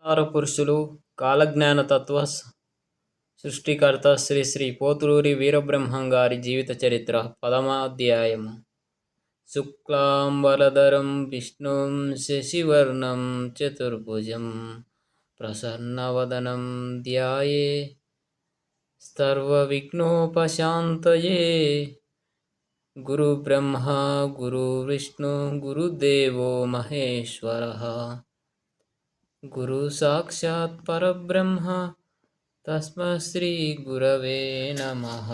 పురుషులు కాలజ్ఞాన తత్వ సృష్టికర్త శ్రీ శ్రీ పోతులూరి వీరబ్రహ్మం గారి జీవిత చరిత్ర 10వ అధ్యాయము. శుక్లాంబరధరం విష్ణుం శశివర్ణం చతుర్భుజం ప్రసన్నవదనం ధ్యాయే సర్వవిఘ్నోపశాంతయే. గురు బ్రహ్మ గురు విష్ణు గురుదేవో మహేశ్వరః గురు సాక్షాత్ పరబ్రహ్మ తస్మై శ్రీ గురవే నమః.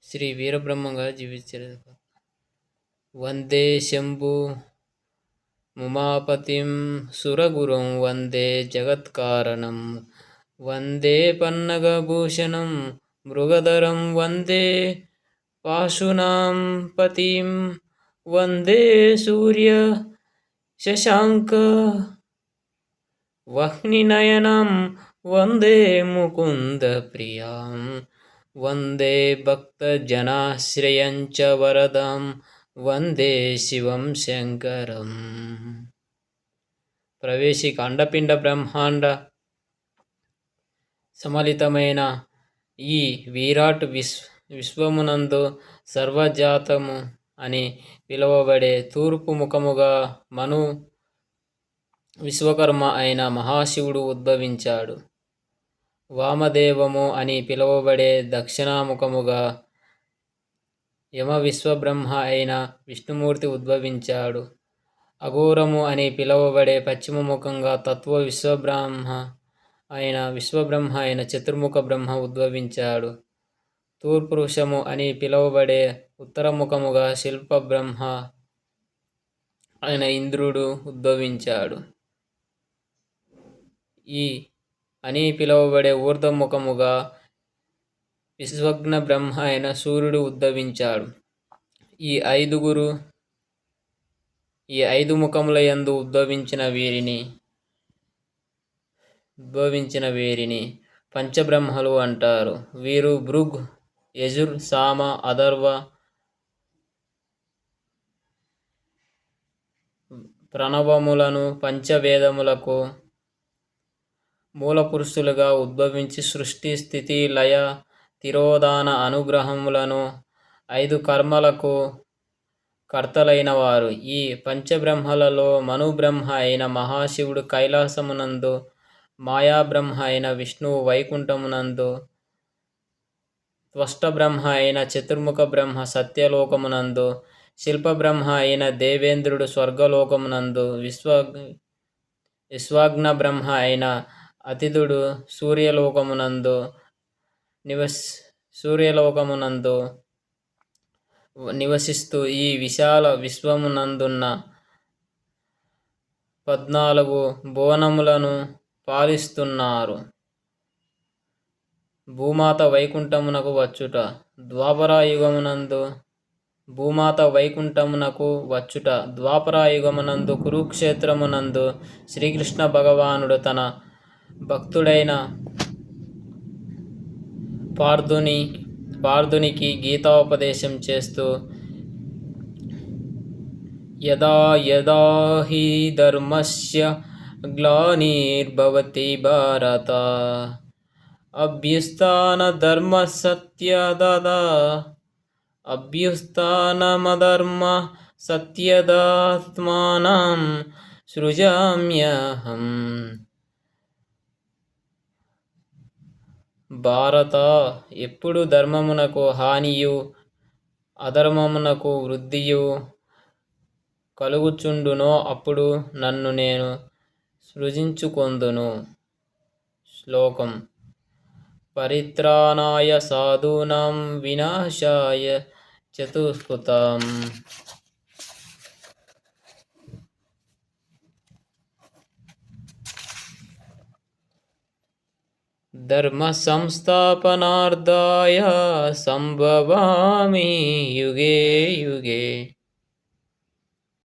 శ్రీ వీరబ్రహ్మంగా జీవించారు. వందే శంభు ముమాపతిం సురగురుం వందే జగత్కారణం వందే పన్నగభూషణం మృగధరం వందే పాశునాం పతిం వందే సూర్య శశాంక వహ్నినయనం వందే ముకుంద ప్రియాం వందే భక్తజనాశ్రయం చ వరదం వందే శివం శంకరం. ప్రవేశిక అండపిండ బ్రహ్మాండ సమలితమైన ఈ విరాట్ విశ్వమునందు సర్వజాతము అని పిలువబడే తూర్పు ముఖముగా మను విశ్వకర్మ అయిన మహాశివుడు ఉద్భవించాడు. వామదేవము అని పిలువబడే దక్షిణాముఖముగా యమ విశ్వబ్రహ్మ అయిన విష్ణుమూర్తి ఉద్భవించాడు. అఘోరము అని పిలువబడే పశ్చిమముఖంగా తత్వ విశ్వబ్రహ్మ అయిన చతుర్ముఖ బ్రహ్మ ఉద్భవించాడు. తూర్పురుషము అని పిలువబడే ఉత్తరముఖముగా శిల్ప బ్రహ్మ అయిన ఇంద్రుడు ఉద్భవించాడు. ఈ అని పిలువబడే ఊర్ధముఖముగా విశ్వజ్ఞ బ్రహ్మ అయిన సూర్యుడు ఉద్భవించాడు. ఈ ఐదు ముఖముల యందు ఉద్భవించిన వీరిని పంచబ్రహ్మలు అంటారు. వీరు భృగ్, యజుర్, సామ, అథర్వ, ప్రణవములను పంచవేదములకు మూల పురుషులుగా ఉద్భవించి సృష్టి స్థితి లయ తిరోధాన అనుగ్రహములను 5 కర్మలకు కర్తలైన వారు. ఈ పంచబ్రహ్మలలో మనుబ్రహ్మ అయిన మహాశివుడు కైలాసమునందు, మాయాబ్రహ్మ అయిన విష్ణువు వైకుంఠమునందు, త్వష్టబ్రహ్మ అయిన చతుర్ముఖ బ్రహ్మ సత్యలోకమునందు, శిల్పబ్రహ్మ అయిన దేవేంద్రుడు స్వర్గలోకమునందు, విశ్వజ్ఞ బ్రహ్మ అయిన అతిథుడు సూర్యలోకమునందు నివసిస్తూ ఈ విశాల విశ్వమునందున్న 14 భువనములను పాలిస్తున్నారు. భూమాత వైకుంఠమునకు వచ్చుట. ద్వాపరాయుగమునందు కురుక్షేత్రమునందు శ్రీకృష్ణ భగవానుడు తన భక్తుడైన పార్థునికి గీతాపదేశం చేస్తూ యదా యదా హి ధర్మస్య గ్లానిర్భవతి భారత అభ్యుత్థానమధర్మ సత్యదాత్మానం సృజామ్యహం. భారత, ఎప్పుడు ధర్మమునకు హానియు అధర్మమునకు వృద్ధియు కలుగుచుండునో అప్పుడు నన్ను నేను సృజించుకొందును. శ్లోకం: పరిత్రాణాయ సాధూనాం వినాశాయ చతుష్కృతాం. ధర్మ సంస్థాపనార్థాయ సంభవామి యుగే యుగే.